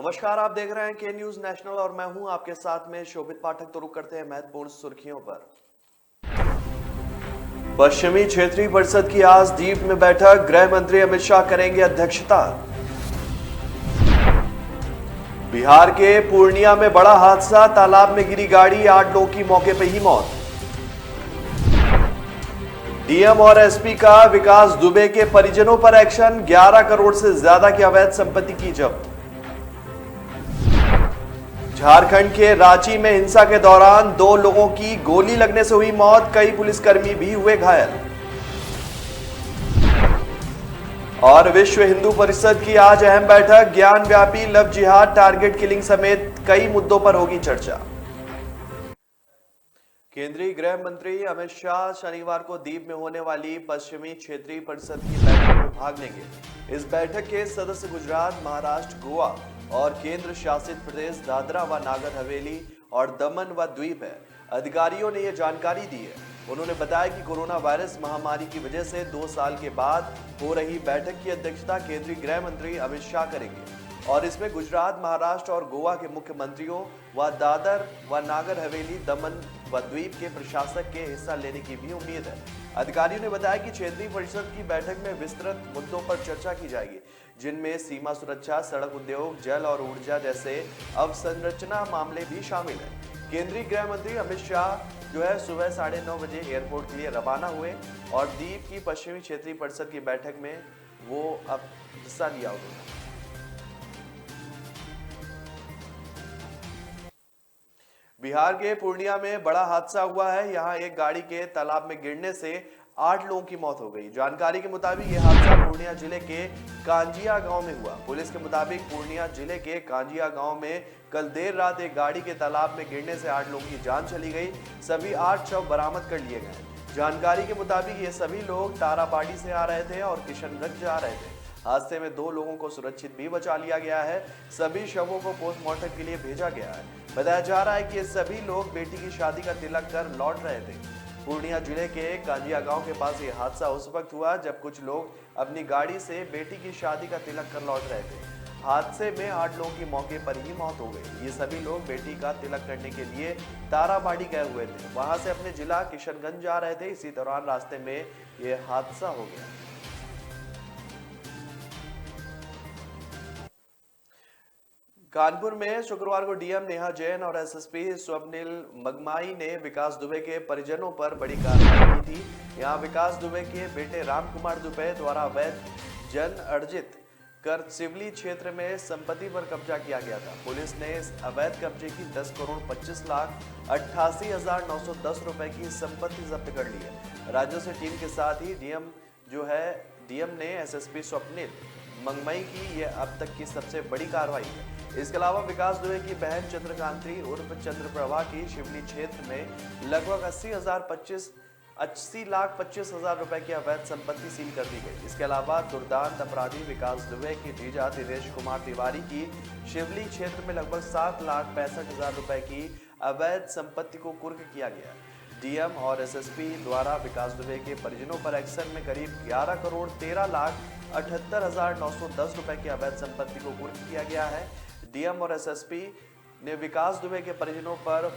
नमस्कार, आप देख रहे हैं के न्यूज नेशनल और मैं हूं आपके साथ में शोभित पाठक। तो रुक करते हैं महत्वपूर्ण सुर्खियों पर। पश्चिमी क्षेत्रीय परिषद की आज दीप में बैठक, गृह मंत्री अमित शाह करेंगे अध्यक्षता। बिहार के पूर्णिया में बड़ा हादसा, तालाब में गिरी गाड़ी, 8 लोगों की मौके पर ही मौत। डीएम और एसपी का विकास दुबे के परिजनों पर एक्शन, 11 करोड़ से ज्यादा की अवैध संपत्ति की जब्त। झारखंड के रांची में हिंसा के दौरान 2 लोगों की गोली लगने से हुई मौत, कई पुलिसकर्मी भी हुए घायल। और विश्व हिंदू परिषद की आज अहम बैठक, ज्ञान व्यापी लव जिहाद, टारगेट किलिंग समेत कई मुद्दों पर होगी चर्चा। केंद्रीय गृह मंत्री अमित शाह शनिवार को दीप में होने वाली पश्चिमी क्षेत्रीय परिषद की बैठक में भाग लेंगे। इस बैठक के सदस्य गुजरात, महाराष्ट्र, गोवा और केंद्र शासित प्रदेश दादरा व नागर हवेली और दमन व द्वीप है। अधिकारियों ने यह जानकारी दी है। उन्होंने बताया कि कोरोना वायरस महामारी की वजह से 2 साल के बाद हो रही बैठक की अध्यक्षता केंद्रीय गृह मंत्री अमित शाह करेंगे और इसमें गुजरात, महाराष्ट्र और गोवा के मुख्यमंत्रियों व दादर व नागर हवेली, दमन व द्वीप के प्रशासक के हिस्सा लेने की भी उम्मीद है। अधिकारियों ने बताया कि क्षेत्रीय परिषद की बैठक में विस्तृत मुद्दों पर चर्चा की जाएगी, जिनमें सीमा सुरक्षा, सड़क उद्योग, जल और ऊर्जा जैसे अवसंरचना मामले भी शामिल हैं। केंद्रीय गृह मंत्री अमित शाह जो है सुबह 9:30 बजे एयरपोर्ट के लिए रवाना हुए और दीप की पश्चिमी क्षेत्रीय परिषद की बैठक में वो अब हिस्सा लिया उन्होंने। बिहार के पूर्णिया में बड़ा हादसा हुआ है। यहां एक गाड़ी के तालाब में गिरने से 8 लोगों की मौत हो गई। जानकारी के मुताबिक यह हादसा पूर्णिया जिले के कांजिया गांव में हुआ। पुलिस के मुताबिक पूर्णिया जिले के कांजिया गांव में कल देर रात एक गाड़ी के तालाब में गिरने से 8 लोगों की जान चली गई। सभी 8 शव बरामद कर लिए गए। जानकारी के मुताबिक ये सभी लोग तारापाटी से आ रहे थे और किशनगंज जा रहे थे। हादसे में 2 लोगों को सुरक्षित भी बचा लिया गया है। सभी शवों को पोस्टमार्टम के लिए भेजा गया है। बताया जा रहा है कि ये सभी लोग बेटी की शादी का तिलक कर लौट रहे थे। पूर्णिया जिले के कांजिया गांव के पास ये हादसा उस वक्त हुआ जब कुछ लोग अपनी गाड़ी से बेटी की शादी का तिलक कर लौट रहे थे। हादसे में 8 लोगों की मौके पर ही मौत हो गई। ये सभी लोग बेटी का तिलक करने के लिए ताराबाड़ी गए हुए थे। वहां से अपने जिला किशनगंज जा रहे थे। इसी दौरान रास्ते में ये हादसा हो गया। कानपुर में शुक्रवार को डीएम नेहा जैन और एसएसपी स्वप्निल मगमाई ने विकास दुबे के परिजनों पर बड़ी कार्रवाई की थी। यहां विकास दुबे के बेटे राम कुमार दुबे द्वारा अवैध जन अर्जित कर सिवली क्षेत्र में संपत्ति पर कब्जा किया गया था। पुलिस ने इस अवैध कब्जे की 10 करोड़ 25 लाख 88,910 रुपए की संपत्ति जब्त कर ली है। राज्यों से टीम के साथ ही डीएम ने एसएसपी स्वप्निल मंगमई की यह अब तक की सबसे बड़ी कार्रवाई है। इसके अलावा विकास दुबे की बहन चंद्रकांति उर्फ चंद्रप्रभा की शिवली क्षेत्र में लगभग 80,25,000 रुपए की अवैध संपत्ति सील कर दी गई। इसके अलावा दुर्दांत अपराधी विकास दुबे की जीजा दिनेश कुमार तिवारी की शिवली क्षेत्र में लगभग 7,65,000 रुपए की अवैध संपत्ति को कुर्क किया गया। डीएम और एसएसपी द्वारा विकास दुबे के परिजनों पर एक्शन में करीब 11 करोड़ 13,78,910 रुपए की अवैध संपत्ति को कुर्क किया गया है। डीएम और एसएसपी ने विकास दुबे के परिजनों पर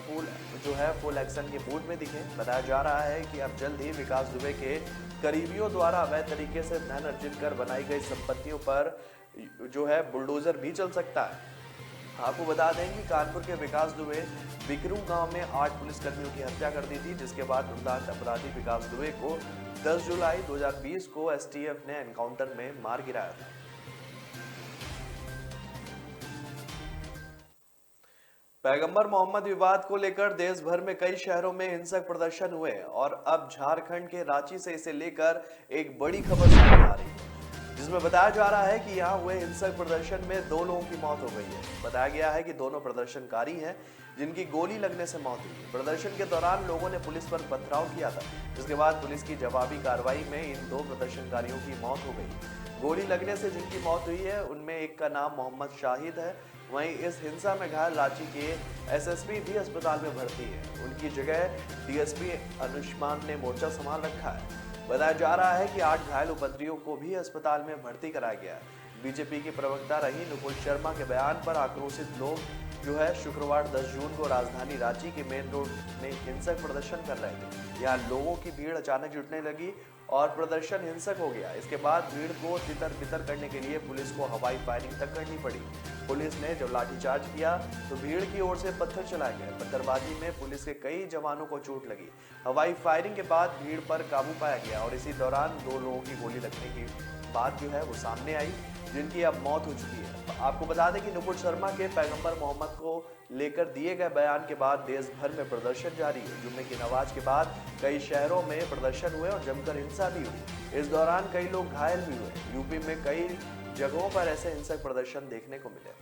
फुल एक्शन के मूड में दिखे। बताया जा रहा है कि अब जल्द ही विकास दुबे के करीबियों द्वारा अवैध तरीके से धन अर्जित कर बनाई गई संपत्तियों पर बुलडोजर भी चल सकता है। आपको बता दें कि कानपुर के विकास दुबे बिकरू गांव में 8 पुलिसकर्मियों की हत्या कर दी थी, जिसके बाद दुर्दांत अपराधी विकास दुबे को 10 जुलाई 2020 को एसटीएफ ने एनकाउंटर में मार गिराया था। पैगंबर मोहम्मद विवाद को लेकर देश भर में कई शहरों में हिंसक प्रदर्शन हुए और अब झारखंड के रांची से इसे लेकर एक बड़ी खबर सामने आ रही है, जिसमें बताया जा रहा है कि यहां हुए हिंसक प्रदर्शन में 2 लोगों की मौत हो गई है। बताया गया है कि दोनों प्रदर्शनकारी हैं जिनकी गोली लगने से मौत हुई। प्रदर्शन के दौरान लोगों ने पुलिस पर पथराव किया था, जिसके बाद पुलिस की जवाबी कार्रवाई में इन 2 प्रदर्शनकारियों की मौत हो गई। गोली लगने से जिनकी मौत हुई है उनमें एक का नाम मोहम्मद शाहिद है। वहीं इस हिंसा में घायल रांची के एसएसपी भी अस्पताल में भर्ती है। उनकी जगह डीएसपी अनुष्मान ने मोर्चा संभाल रखा है। बताया जा रहा है कि 8 घायल उपद्रवियों को भी अस्पताल में भर्ती कराया गया है। बीजेपी की प्रवक्ता रही नुपुर शर्मा के बयान पर आक्रोशित लोग शुक्रवार 10 जून को राजधानी रांची के मेन रोड में हिंसक प्रदर्शन कर रहे थे। यहाँ लोगों की भीड़ अचानक जुटने लगी और प्रदर्शन हिंसक हो गया। इसके बाद भीड़ को तितर बितर करने के लिए पुलिस को हवाई फायरिंग तक करनी पड़ी। पुलिस ने जब लाठीचार्ज किया तो भीड़ की ओर से पत्थर चलाए गए। पत्थरबाजी में पुलिस के कई जवानों को चोट लगी। हवाई फायरिंग के बाद भीड़ पर काबू पाया गया और इसी दौरान 2 लोगों की गोली लगने की बात वो सामने आई, जिनकी अब मौत हो चुकी है। आपको बता दें कि नुपुर शर्मा के पैगंबर मोहम्मद को लेकर दिए गए बयान के बाद देश भर में प्रदर्शन जारी है। जुम्मे की नमाज के बाद कई शहरों में प्रदर्शन हुए और जमकर हिंसा भी हुई। इस दौरान कई लोग घायल भी हुए। यूपी में कई जगहों पर ऐसे हिंसक प्रदर्शन देखने को मिले।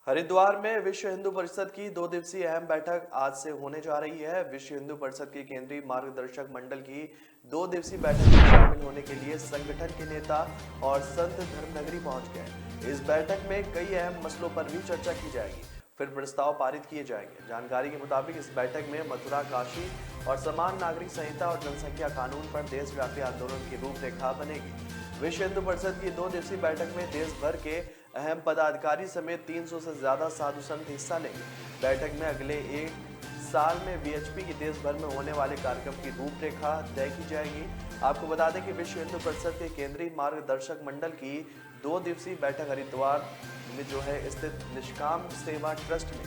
हरिद्वार में विश्व हिंदू परिषद की 2 दिवसीय अहम बैठक आज से होने जा रही है। विश्व हिंदू परिषद के केंद्रीय मार्गदर्शक मंडल की 2 दिवसीय बैठक में शामिल होने के लिए संगठन के नेता और संत धर्मनगरी पहुंच गए। इस बैठक में कई अहम मसलों पर भी चर्चा की जाएगी, फिर प्रस्ताव पारित किए जाएंगे। जानकारी के मुताबिक इस बैठक में मथुरा, काशी और समान नागरिक संहिता और जनसंख्या कानून पर देशव्यापी आंदोलन की रूपरेखा बनेगी। विश्व हिंदू परिषद की 2 दिवसीय बैठक में देश भर के अहम पदाधिकारी समेत 300 से ज्यादा साधु संत हिस्सा लेंगे। बैठक में अगले 1 साल में वीएचपी की देश भर में होने वाले कार्यक्रम की रूपरेखा तय की जाएगी। आपको बता दें कि विश्व हिंदू परिषद के केंद्रीय मार्गदर्शक मंडल की 2 दिवसीय बैठक हरिद्वार में स्थित निष्काम सेवा ट्रस्ट में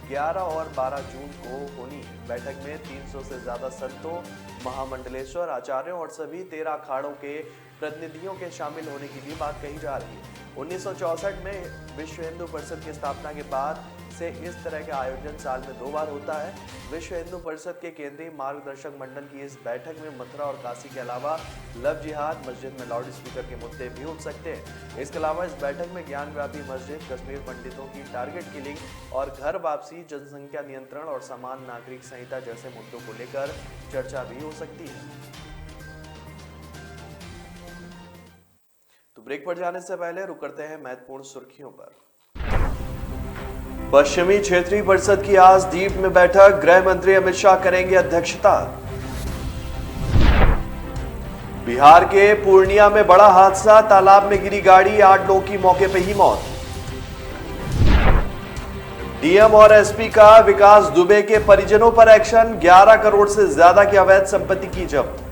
11 और 12 जून को होनी है। बैठक में 300 से ज्यादा संतों, महामंडलेश्वर, आचार्यों और सभी 13 अखाड़ों के प्रतिनिधियों के शामिल होने की भी बात कही जा रही है। 1964 में विश्व हिंदू परिषद की स्थापना के बाद से इस तरह के आयोजन साल में 2 बार होता है। विश्व हिंदू परिषद के केंद्रीय मार्गदर्शक मंडल की इस बैठक में मथुरा और काशी के अलावा लव जिहाद, मस्जिद में लाउड स्पीकर के मुद्दे भी उठ सकते हैं। इसके अलावा इस बैठक में ज्ञानव्यापी मस्जिद, कश्मीर पंडितों की टारगेट किलिंग और घर वापसी, जनसंख्या नियंत्रण और समान नागरिक संहिता जैसे मुद्दों को लेकर चर्चा भी हो सकती है। तो ब्रेक पर जाने से पहले रुक करते हैं महत्वपूर्ण सुर्खियों पर। पश्चिमी क्षेत्रीय परिषद की आज दीप में बैठक, गृह मंत्री अमित शाह करेंगे अध्यक्षता। बिहार के पूर्णिया में बड़ा हादसा, तालाब में गिरी गाड़ी, 8 लोगों की मौके पर ही मौत। डीएम और एसपी का विकास दुबे के परिजनों पर एक्शन, 11 करोड़ से ज्यादा की अवैध संपत्ति की जब्त।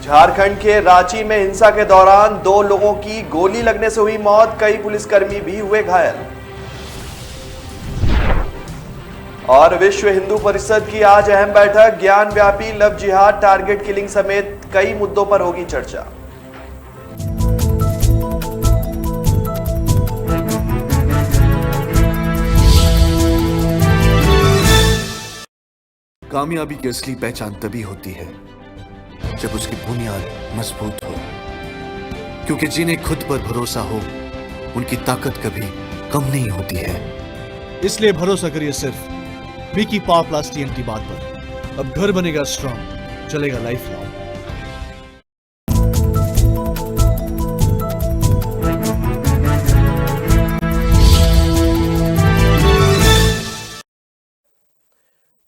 झारखंड के रांची में हिंसा के दौरान 2 लोगों की गोली लगने से हुई मौत, कई पुलिसकर्मी भी हुए घायल। और विश्व हिंदू परिषद की आज अहम बैठक, ज्ञानव्यापी, लव जिहाद, टारगेट किलिंग समेत कई मुद्दों पर होगी चर्चा। कामयाबी की असली पहचान तभी होती है जब उसकी बुनियाद मजबूत हो, क्योंकि जिन्हें खुद पर भरोसा हो उनकी ताकत कभी कम नहीं होती है। इसलिए भरोसा करिए सिर्फ विकी पावर प्लस टीएमटी बात पर। अब घर बनेगा स्ट्रॉन्ग, चलेगा लाइफ लॉन्ग।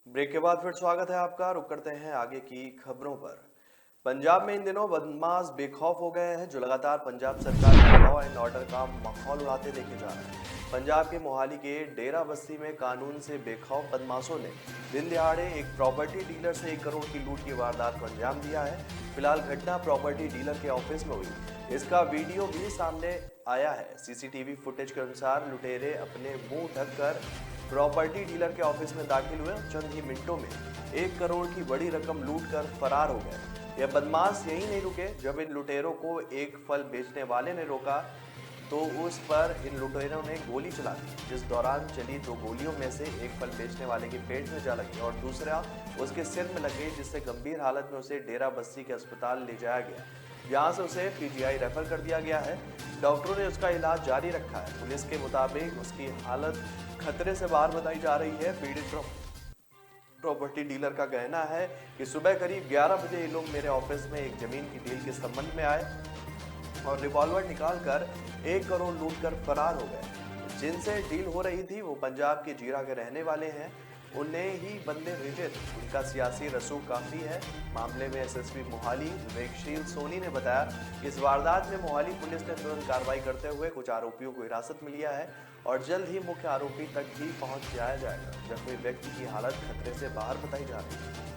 ब्रेक के बाद फिर स्वागत है आपका। रुक करते हैं आगे की खबरों पर। पंजाब में इन दिनों बदमाश बेखौफ हो गए हैं, जो लगातार पंजाब सरकार के लॉ एंड ऑर्डर का माहौल उड़ाते देखे जा रहे हैं। पंजाब के मोहाली के डेरा बस्ती में कानून से बेखौफ बदमाशों ने दिन दिहाड़े एक प्रॉपर्टी डीलर से 1 करोड़ की लूट की वारदात को अंजाम दिया है। फिलहाल घटना प्रॉपर्टी डीलर के ऑफिस में हुई। इसका वीडियो भी सामने आया है। सीसीटीवी फुटेज के अनुसार लुटेरे अपने मुंह ढककर प्रॉपर्टी डीलर के ऑफिस में दाखिल हुए। चंद ही मिनटों में 1 करोड़ की बड़ी रकम लूटकर फरार हो गए। यह बदमाश यही नहीं रुके। जब इन लुटेरों को एक फल बेचने वाले ने रोका तो उस पर इन लुटेरों ने गोली चला दी, जिस दौरान चली 2 गोलियों में से एक फल बेचने वाले के पेट में जा लगी और दूसरा उसके सिर में लग गई, जिससे गंभीर हालत में उसे डेरा बस्ती के अस्पताल ले जाया गया। यहाँ से उसे पीजीआई रेफर कर दिया गया है। डॉक्टरों ने उसका इलाज जारी रखा है। पुलिस के मुताबिक उसकी हालत खतरे से बाहर बताई जा रही है। पीड़ित प्रॉपर्टी डीलर का कहना है कि सुबह करीब 11 बजे ये लोग मेरे ऑफिस में एक जमीन की डील के संबंध में आए और रिवॉल्वर निकालकर 1 करोड़ लूटकर फरार हो गए। जिनसे डील हो रही थी वो पंजाब के जीरा के रहने वाले हैं। उन्हें ही बंदे भेजे थे। उनका सियासी रसूख काफी है। मामले में एसएसपी मोहाली विवेकशील सोनी ने बताया कि इस वारदात में मोहाली पुलिस ने तुरंत कार्रवाई करते हुए कुछ आरोपियों को हिरासत में लिया है और जल्द ही मुख्य आरोपी तक भी पहुंच जाया जाएगा। जख्मी व्यक्ति की हालत खतरे से बाहर बताई जा रही है।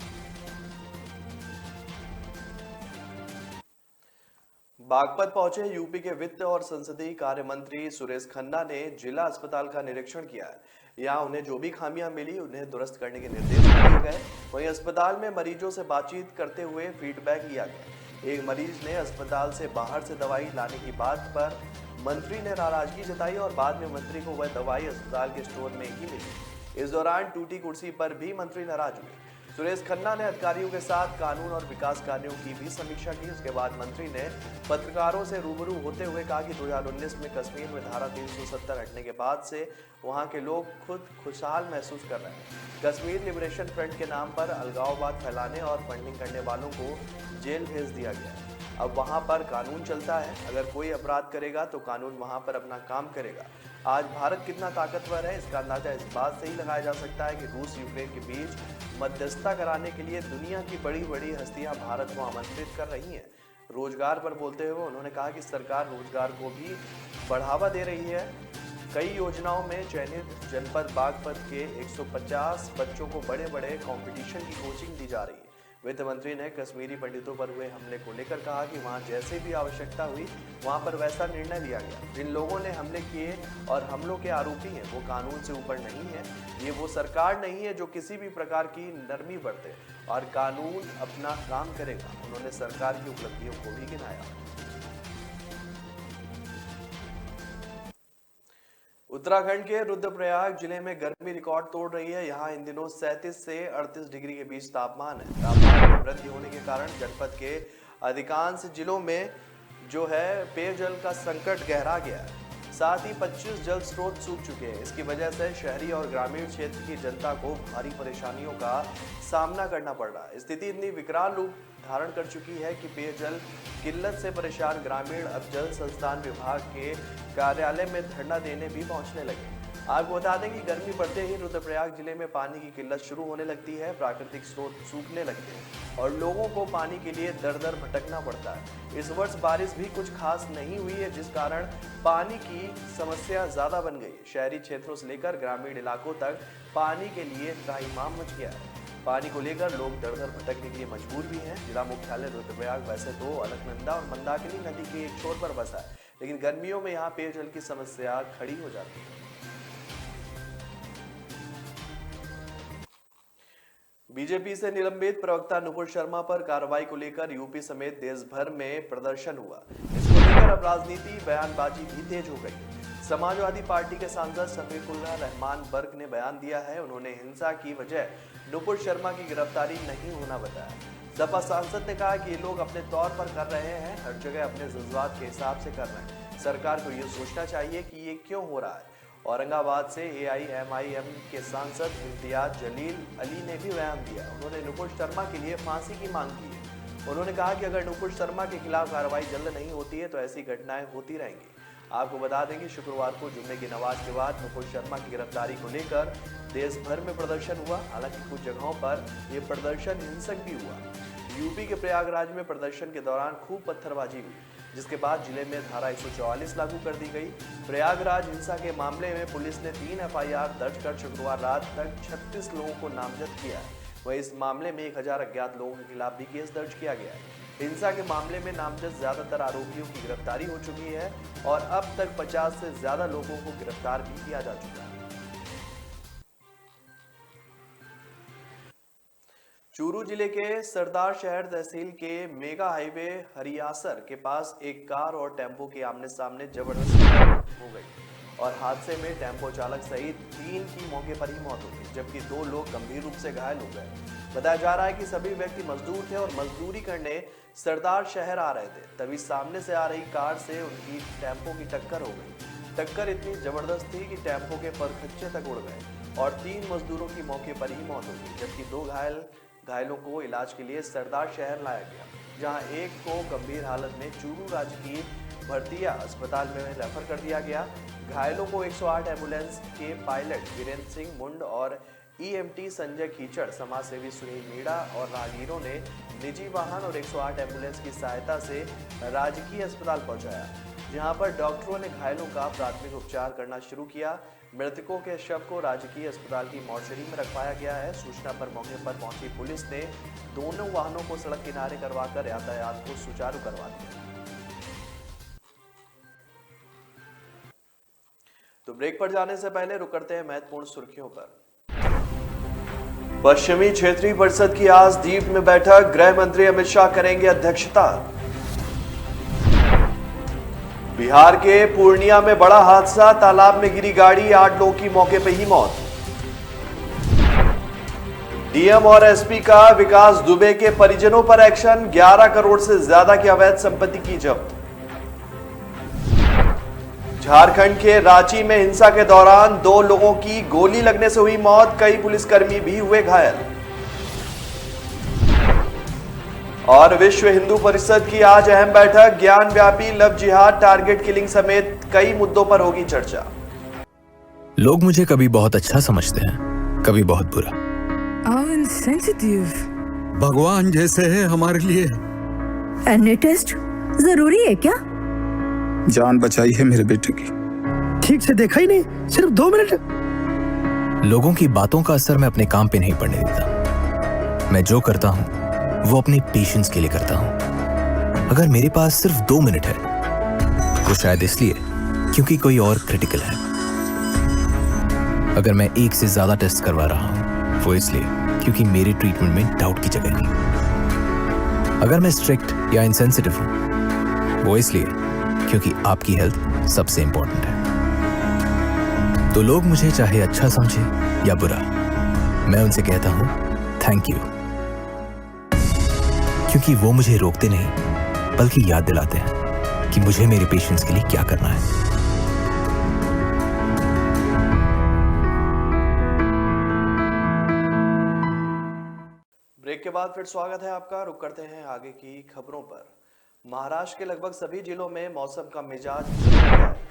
बागपत पहुंचे यूपी के वित्त और संसदीय कार्य मंत्री सुरेश खन्ना ने जिला अस्पताल का निरीक्षण किया है। यहाँ उन्हें जो भी खामियां मिली उन्हें दुरुस्त करने के निर्देश दिए गए। वहीं अस्पताल में मरीजों से बातचीत करते हुए फीडबैक लिया गया। एक मरीज ने अस्पताल से बाहर से दवाई लाने की बात पर मंत्री ने नाराजगी जताई और बाद में मंत्री को वह दवाई अस्पताल के स्टोर में ही मिली। इस दौरान टूटी कुर्सी पर भी मंत्री नाराज हुए। सुरेश खन्ना ने अधिकारियों के साथ कानून और विकास कार्यों की भी समीक्षा की। उसके बाद मंत्री ने पत्रकारों से रूबरू होते हुए कहा कि 2019 में कश्मीर में धारा 370 हटने के बाद से वहां के लोग खुद खुशहाल महसूस कर रहे हैं। कश्मीर लिबरेशन फ्रंट के नाम पर अलगाववाद फैलाने और फंडिंग करने वालों को जेल भेज दिया गया है। अब वहां पर कानून चलता है। अगर कोई अपराध करेगा तो कानून वहां पर अपना काम करेगा। आज भारत कितना ताकतवर है इसका अंदाजा इस बात से ही लगाया जा सकता है कि रूस यूक्रेन के बीच मध्यस्थता कराने के लिए दुनिया की बड़ी बड़ी हस्तियां भारत को आमंत्रित कर रही हैं। रोजगार पर बोलते हुए उन्होंने कहा कि सरकार रोजगार को भी बढ़ावा दे रही है। कई योजनाओं में चयनित जनपद बागपत के 150 बच्चों को बड़े बड़े कंपटीशन की कोचिंग दी जा रही है। वित्त मंत्री ने कश्मीरी पंडितों पर हुए हमले को लेकर कहा कि वहां जैसे भी आवश्यकता हुई वहां पर वैसा निर्णय लिया गया। जिन लोगों ने हमले किए और हमलों के आरोपी हैं वो कानून से ऊपर नहीं है। ये वो सरकार नहीं है जो किसी भी प्रकार की नरमी बरते और कानून अपना काम करेगा। उन्होंने सरकार की उपलब्धियों को भी गिनाया। उत्तराखंड के रुद्रप्रयाग जिले में गर्मी रिकॉर्ड तोड़ रही है। यहाँ इन दिनों 37 से 38 डिग्री के बीच तापमान है। तापमान में वृद्धि होने के कारण जनपद के अधिकांश जिलों में जो है पेयजल का संकट गहरा गया है। साथ ही 25 जल स्रोत सूख चुके हैं। इसकी वजह से शहरी और ग्रामीण क्षेत्र की जनता को भारी परेशानियों का सामना करना पड़ रहा है। स्थिति इतनी विकराल रूप धारण कर चुकी है कि पेयजल किल्लत से परेशान ग्रामीण अब जल संस्थान विभाग के कार्यालय में धरना देने भी पहुंचने लगे। आपको बता दें कि गर्मी बढ़ते ही रुद्रप्रयाग जिले में पानी की किल्लत शुरू होने लगती है। प्राकृतिक स्रोत सूखने लगते हैं और लोगों को पानी के लिए दर दर भटकना पड़ता है। इस वर्ष बारिश भी कुछ खास नहीं हुई है जिस कारण पानी की समस्या ज्यादा बन गई है। शहरी क्षेत्रों से लेकर ग्रामीण इलाकों तक पानी के लिए त्राहिमाम मच गया है। पानी को लेकर लोग दर दर भटकने के लिए मजबूर भी हैं। जिला मुख्यालय रुद्रप्रयाग वैसे तो अलकनंदा और मंदाकिनी नदी के एक छोर पर बसा है, लेकिन गर्मियों में यहाँ पेयजल की समस्या खड़ी हो जाती है। बीजेपी से निलंबित प्रवक्ता नुपुर शर्मा पर कार्रवाई को लेकर यूपी समेत देश भर में प्रदर्शन हुआ। इसको लेकर अब राजनीति बयानबाजी भी तेज हो गई। समाजवादी पार्टी के सांसद शफीकुल्लाह रहमान बर्क ने बयान दिया है। उन्होंने हिंसा की वजह नुपुर शर्मा की गिरफ्तारी नहीं होना बताया। सपा सांसद ने कहा कि ये लोग अपने तौर पर कर रहे हैं, हर जगह अपने जज्बात के हिसाब से कर रहे हैं। सरकार को ये सोचना चाहिए कि ये क्यों हो रहा है। औरंगाबाद से AIMIM के सांसद इम्तियाज जलील अली ने भी बयान दिया। उन्होंने नुपुर शर्मा के लिए फांसी की मांग की है। उन्होंने कहा कि अगर नुपुर शर्मा के खिलाफ कार्रवाई जल्द नहीं होती है तो ऐसी घटनाएं होती रहेंगी। आपको बता दें कि शुक्रवार को जुम्मे की नमाज के बाद नुपुर शर्मा की गिरफ्तारी को लेकर देश भर में प्रदर्शन हुआ। हालांकि कुछ जगहों पर यह प्रदर्शन हिंसक भी हुआ। यूपी के प्रयागराज में प्रदर्शन के दौरान खूब पत्थरबाजी हुई, जिसके बाद जिले में धारा 144 लागू कर दी गई। प्रयागराज हिंसा के मामले में पुलिस ने 3 FIR दर्ज कर शुक्रवार रात तक 36 लोगों को नामजद किया है। वहीं इस मामले में 1000 अज्ञात लोगों के खिलाफ भी केस दर्ज किया गया है। हिंसा के मामले में नामजद ज्यादातर आरोपियों की गिरफ्तारी हो चुकी है और अब तक 50 से ज्यादा लोगों को गिरफ्तार भी किया जा चुका है। चूरू जिले के सरदार शहर तहसील के मेगा हाईवे हरियासर के पास एक कार और टेम्पो के आमने सामने जबरदस्त हो गई और हादसे में टेम्पो चालक सहित 3 की मौके पर ही मौत हो गई, जबकि 2 लोग गंभीर रूप से घायल हो गए। बताया जा रहा है कि सभी व्यक्ति मजदूर थे और मजदूरी करने सरदार शहर आ रहे थे। तभी सामने से आ रही कार से उनकी टेम्पो की टक्कर हो गई। टक्कर इतनी जबरदस्त थी कि टेम्पो के परखच्चे तक उड़ गए और 3 मजदूरों की मौके पर ही मौत हो गई, जबकि 2 घायलों को इलाज के लिए सरदार शहर लाया गया, जहां एक को गंभीर हालत में चूरू राजकीय भर्तिया अस्पताल में रेफर कर दिया गया। घायलों को 108 एम्बुलेंस के पायलट वीरेंद्र सिंह मुंड और ईएमटी संजय कीचड़, समाजसेवी सुनील मीणा और राहगीरों ने निजी वाहन और 108 एम्बुलेंस की सहायता से राजकीय अस्पताल पहुंचाया, जहां पर डॉक्टरों ने घायलों का प्राथमिक उपचार करना शुरू किया। मृतकों के शव को राजकीय अस्पताल की मॉर्चरी में रखवाया गया है। सूचना पर मौके पर पहुंची पुलिस ने दोनों वाहनों को सड़क किनारे करवाकर यातायात को सुचारू करवा दिया। तो ब्रेक पर जाने से पहले रुक करते हैं महत्वपूर्ण सुर्खियों पर। पश्चिमी क्षेत्रीय परिषद की आज दीप में बैठक, गृह मंत्री अमित शाह करेंगे अध्यक्षता। बिहार के पूर्णिया में बड़ा हादसा, तालाब में गिरी गाड़ी, 8 लोगों की मौके पर ही मौत। डीएम और एसपी का विकास दुबे के परिजनों पर एक्शन, 11 करोड़ से ज्यादा की अवैध संपत्ति की जब्त। झारखंड के रांची में हिंसा के दौरान 2 लोगों की गोली लगने से हुई मौत, कई पुलिसकर्मी भी हुए घायल। और विश्व हिंदू परिषद की आज अहम बैठक, ज्ञान व्यापी लव जिहाद, टारगेट किलिंग समेत कई मुद्दों पर होगी चर्चा। लोग मुझे कभी बहुत अच्छा समझते हैं, कभी बहुत बुरा। भगवान जैसे है हमारे लिए। एनी टेस्ट जरूरी है क्या? जान बचाई है मेरे बेटे की। ठीक से देखा ही नहीं, सिर्फ 2 मिनट। लोगों की बातों का असर मैं अपने काम पे नहीं पड़ने देता। मैं जो करता हूं वो अपने पेशेंस के लिए करता हूं। अगर मेरे पास सिर्फ 2 मिनट है तो शायद इसलिए क्योंकि कोई और क्रिटिकल है। अगर मैं 1 से ज्यादा टेस्ट करवा रहा हूं वो इसलिए क्योंकि मेरे ट्रीटमेंट में डाउट की जगह नहीं। अगर मैं स्ट्रिक्ट या इनसेंसिटिव हूं वो इसलिए क्योंकि आपकी हेल्थ सबसे इंपॉर्टेंट है। तो लोग मुझे चाहे अच्छा समझे या बुरा, मैं उनसे कहता हूं थैंक यू, क्योंकि वो मुझे रोकते नहीं बल्कि याद दिलाते हैं कि मुझे मेरे पेशेंट्स के लिए क्या करना है। ब्रेक के बाद फिर स्वागत है आपका। रुक करते हैं आगे की खबरों पर। महाराष्ट्र के लगभग सभी जिलों में मौसम का मिजाज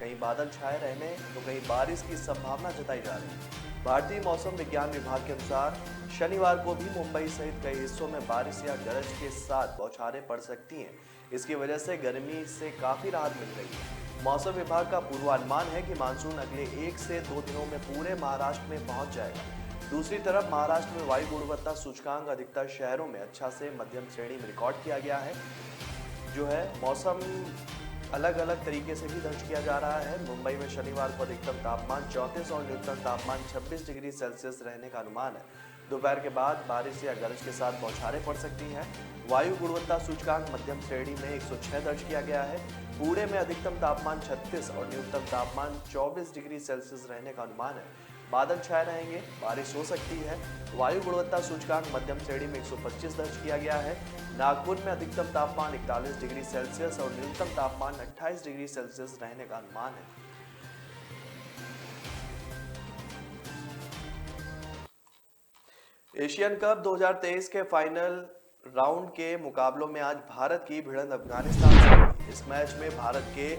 कहीं बादल छाए रहने तो कहीं बारिश की संभावना जताई जा रही है। भारतीय मौसम विज्ञान विभाग के अनुसार शनिवार को भी मुंबई सहित कई हिस्सों में बारिश या गरज के साथ बौछारें पड़ सकती हैं। इसकी वजह से गर्मी से काफी राहत मिल रही है। मौसम विभाग का पूर्वानुमान है कि मानसून अगले 1 से 2 दिनों में पूरे महाराष्ट्र में पहुंच जाएगा। दूसरी तरफ महाराष्ट्र में वायु गुणवत्ता सूचकांक अधिकतर शहरों में अच्छा से मध्यम श्रेणी में रिकॉर्ड किया गया है। जो है मौसम अलग अलग तरीके से भी दर्ज किया जा रहा है। मुंबई में शनिवार को अधिकतम तापमान 34 और न्यूनतम तापमान 26 डिग्री सेल्सियस रहने का अनुमान है। दोपहर के बाद बारिश या गरज के साथ बौछारें पड़ सकती हैं। वायु गुणवत्ता सूचकांक मध्यम श्रेणी में 106 दर्ज किया गया है। पुणे में अधिकतम तापमान 36 और न्यूनतम तापमान 24 डिग्री सेल्सियस रहने का अनुमान है। बादल छाए रहेंगे, बारिश हो सकती है। वायु गुणवत्ता सूचकांक मध्यम श्रेणी में 125 दर्ज किया गया है। नागपुर में अधिकतम तापमान 41 डिग्री सेल्सियस और न्यूनतम तापमान 28 डिग्री सेल्सियस रहने का अनुमान है। एशियन कप 2023 के फाइनल राउंड के मुकाबलों में आज भारत की भिड़ंत अफगानिस्तान से हुई। इस मैच में भारत के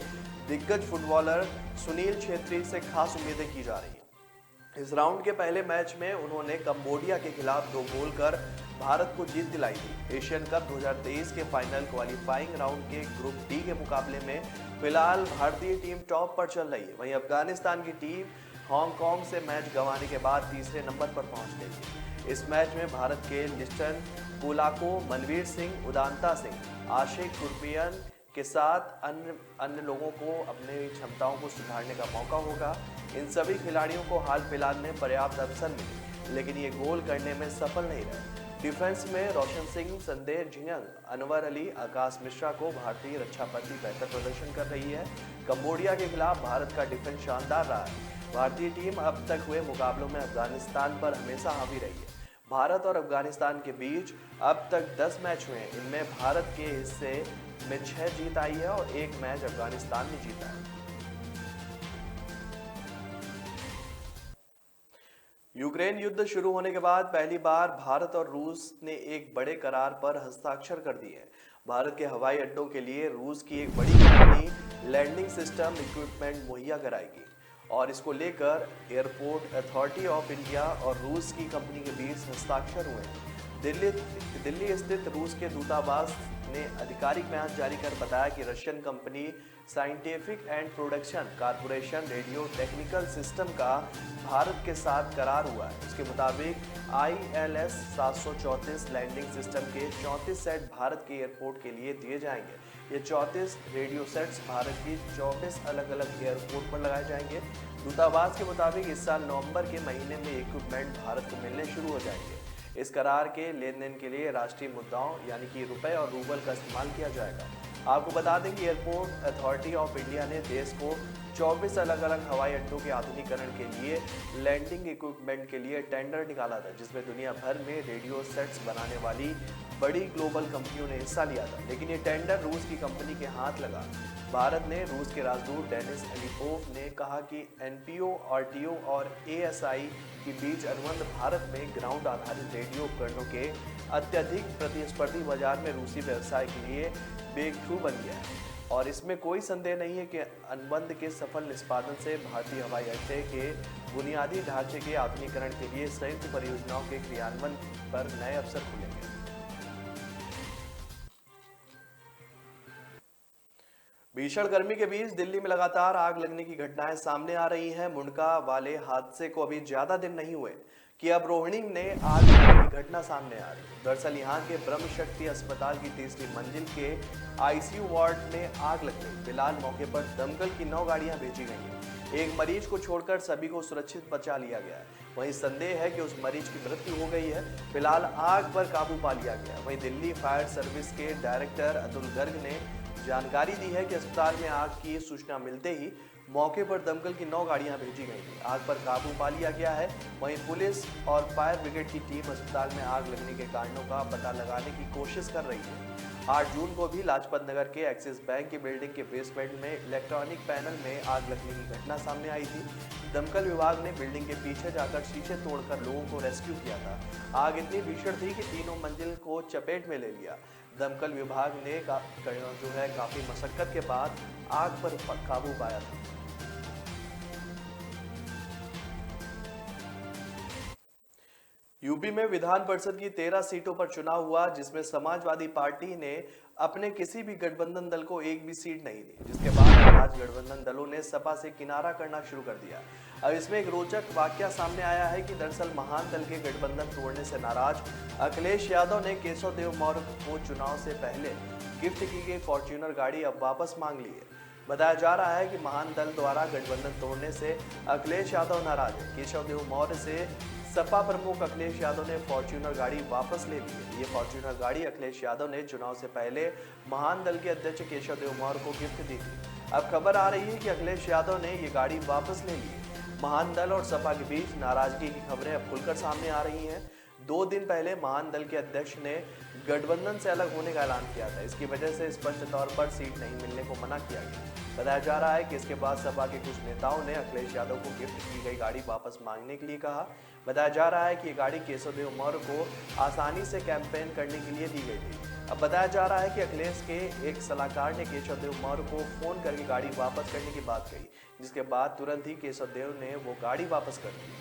दिग्गज फुटबॉलर सुनील छेत्री से खास उम्मीदें की जा रही हैं। इस राउंड के पहले मैच में उन्होंने कंबोडिया के खिलाफ 2 गोल कर भारत को जीत दिलाई थी। एशियन कप 2023 के फाइनल क्वालिफाइंग राउंड के ग्रुप डी के मुकाबले में फिलहाल भारतीय टीम टॉप पर चल रही है। वहीं अफगानिस्तान की टीम हांगकांग से मैच गंवाने के बाद तीसरे नंबर पर पहुंच गई है। इस मैच में भारत के लिस्टन कोलाको, मनवीर सिंह, उदांता सिंह, आशिक कुर्बियन के साथ अन्य लोगों को अपनी क्षमताओं को सुधारने का मौका होगा। इन सभी खिलाड़ियों को हाल फिलहाल में पर्याप्त अवसर मिले, लेकिन ये गोल करने में सफल नहीं रहे। डिफेंस में रोशन सिंह, संदेश झिंगन, अनवर अली, आकाश मिश्रा को भारतीय रक्षापति बेहतर प्रदर्शन कर रही है। कंबोडिया के खिलाफ भारत का डिफेंस शानदार रहा है। भारतीय टीम अब तक हुए मुकाबलों में अफगानिस्तान पर हमेशा हावी रही है। भारत और अफगानिस्तान के बीच अब तक 10 मैच हुए हैं। इनमें भारत के हिस्से में 6 जीत आई है और 1 मैच अफगानिस्तान ने जीता है। यूक्रेन युद्ध शुरू होने के बाद पहली बार भारत और रूस ने एक बड़े करार पर हस्ताक्षर कर दिए। भारत के हवाई अड्डों के लिए रूस की एक बड़ी कंपनी लैंडिंग सिस्टम इक्विपमेंट मुहैया कराएगी और इसको लेकर एयरपोर्ट अथॉरिटी ऑफ इंडिया और रूस की कंपनी के बीच हस्ताक्षर हुए हैं। दिल्ली स्थित रूस के दूतावास ने आधिकारिक बयान जारी कर बताया कि Russian company scientific and production corporation radio technical system का भारत के साथ करार हुआ है। उसके मुताबिक ILS 734 लैंडिंग सिस्टम के 34 सेट भारत के एयरपोर्ट के लिए दिए जाएंगे। ये 34 रेडियो सेट्स भारत की 24 अलग अलग एयरपोर्ट पर लगाए जाएंगे। दूतावास के मुताबिक इस साल नवंबर के महीने में इक्विपमेंट भारत को मिलने शुरू हो जाएंगे। इस करार के लेन देन के लिए राष्ट्रीय मुद्राओं यानी कि रुपए और रूबल का इस्तेमाल किया जाएगा। आपको बता दें कि एयरपोर्ट अथॉरिटी ऑफ इंडिया ने देश को 24 अलग अलग हवाई अड्डों के आधुनिकीकरण के लिए लैंडिंग इक्विपमेंट के लिए टेंडर निकाला था, जिसमें दुनिया भर में रेडियो सेट्स बनाने वाली बड़ी ग्लोबल कंपनियों ने हिस्सा लिया था। लेकिन ये टेंडर रूस की कंपनी के हाथ लगा। भारत ने रूस के राजदूत डेनिस अलीपोव ने कहा कि NPO, RTO और ASI के बीच अनुबंध भारत में ग्राउंड आधारित रेडियो उपकरणों के अत्यधिक प्रतिस्पर्धी बाजार में रूसी व्यवसाय के लिए ब्रेक थ्रू बन गया है। और इसमें कोई संदेह नहीं है कि अनुबंध के सफल निष्पादन से भारतीय हवाई अड्डे के बुनियादी ढांचे के आधुनिकीकरण के लिए संयुक्त परियोजनाओं के क्रियान्वयन पर नए अवसर खुलेंगे। भीषण गर्मी के बीच दिल्ली में लगातार आग लगने की घटनाएं सामने आ रही हैं। मुंडका वाले हादसे को अभी ज्यादा दिन नहीं हुए कि अब रोहिणी में आग लगने की घटना सामने आ रही है। दरअसल यहां के ब्रह्म शक्ति अस्पताल की तीसरी मंजिल के ICU वार्ड में आग लग गई। फिलहाल मौके पर दमकल की 9 गाड़ियां भेजी गई हैं। एक मरीज को छोड़कर सभी को सुरक्षित बचा लिया गया है। वहीं संदेह है कि उस मरीज की मृत्यु हो गई है। फिलहाल आग पर काबू पा लिया गया। वहीं दिल्ली फायर सर्विस के डायरेक्टर अतुल गर्ग ने जानकारी दी है कि अस्पताल में आग की सूचना मिलते ही मौके पर दमकल की 9 गाड़ियां भेजी गई थी। आग पर काबू पा लिया गया है। वहीं पुलिस और फायर ब्रिगेड की टीम अस्पताल में आग लगने के कारणों का पता लगाने की कोशिश कर रही है। 8 जून को भी लाजपत नगर के एक्सिस बैंक की बिल्डिंग के बेसमेंट में इलेक्ट्रॉनिक पैनल में आग लगने की घटना सामने आई थी। दमकल विभाग ने बिल्डिंग के पीछे जाकर शीशे तोड़कर लोगों को रेस्क्यू किया था। आग इतनी भीषण थी कि तीनों मंजिल को चपेट में ले लिया। दमकल विभाग ने काफी मशक्कत के बाद आग पर काबू पाया था। यूपी में विधान परिषद की 13 सीटों पर चुनाव हुआ, जिसमें समाजवादी पार्टी ने अपने किसी भी गठबंधन दल को एक भी सीट नहीं दी, जिसके बाद आज गठबंधन दलों ने सपा से किनारा करना शुरू कर दिया। अब इसमें एक रोचक वाकया सामने आया है कि दरअसल महान दल के गठबंधन तोड़ने से नाराज अखिलेश यादव ने केशव देव मौर्य को चुनाव से पहले गिफ्ट की गई फॉर्च्यूनर गाड़ी अब वापस मांग ली है। बताया जा रहा है कि महान दल द्वारा गठबंधन तोड़ने से अखिलेश यादव नाराज है। केशव देव मौर्य से सपा प्रमुख अखिलेश यादव ने फॉर्च्यूनर गाड़ी वापस ले ली है। ये फॉर्च्यूनर गाड़ी अखिलेश यादव ने चुनाव से पहले महान दल के अध्यक्ष केशव देव मौर्य को गिफ्ट दी थी। अब खबर आ रही है कि अखिलेश यादव ने ये गाड़ी वापस ले ली है। महान दल और सपा के बीच नाराजगी की खबरें अब खुलकर सामने आ रही हैं। 2 दिन पहले महान दल के अध्यक्ष ने गठबंधन से अलग होने का ऐलान किया था। इसकी वजह से स्पष्ट तौर पर सीट नहीं मिलने को मना किया गया। बताया जा रहा है कि इसके बाद सपा के कुछ नेताओं ने अखिलेश यादव को गिफ्ट की गई गाड़ी वापस मांगने के लिए कहा। बताया जा रहा है कि ये गाड़ी केशव देव मौर्य को आसानी से कैंपेन करने के लिए दी गई थी। अब बताया जा रहा है कि अखिलेश के एक सलाहकार ने केशव देव मौर्य को फोन करके गाड़ी वापस करने की बात कही, जिसके बाद तुरंत ही केशव देव ने वो गाड़ी वापस कर दी।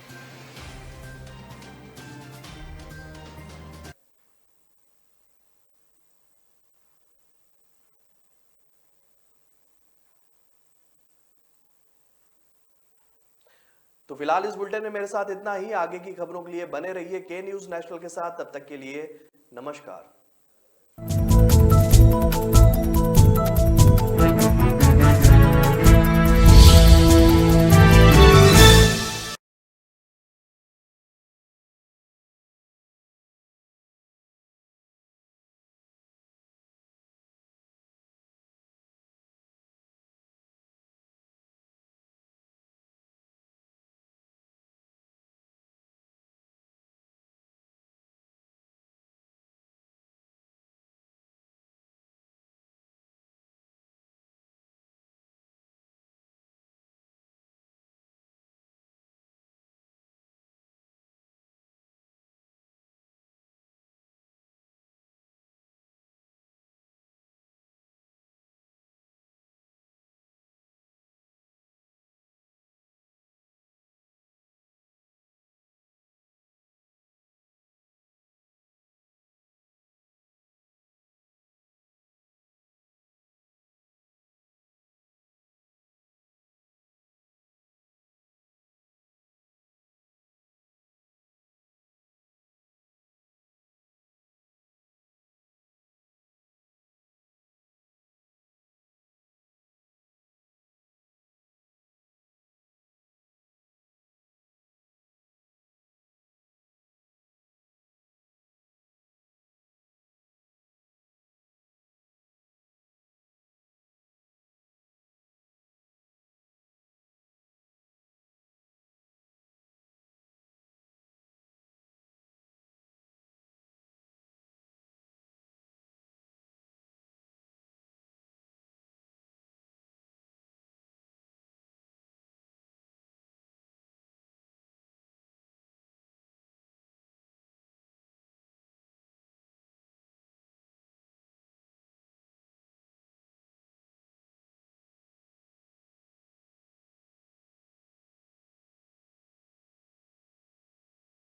तो फिलहाल इस बुलेटिन में मेरे साथ इतना ही। आगे की खबरों के लिए बने रहिए के न्यूज नेशनल के साथ। तब तक के लिए नमस्कार।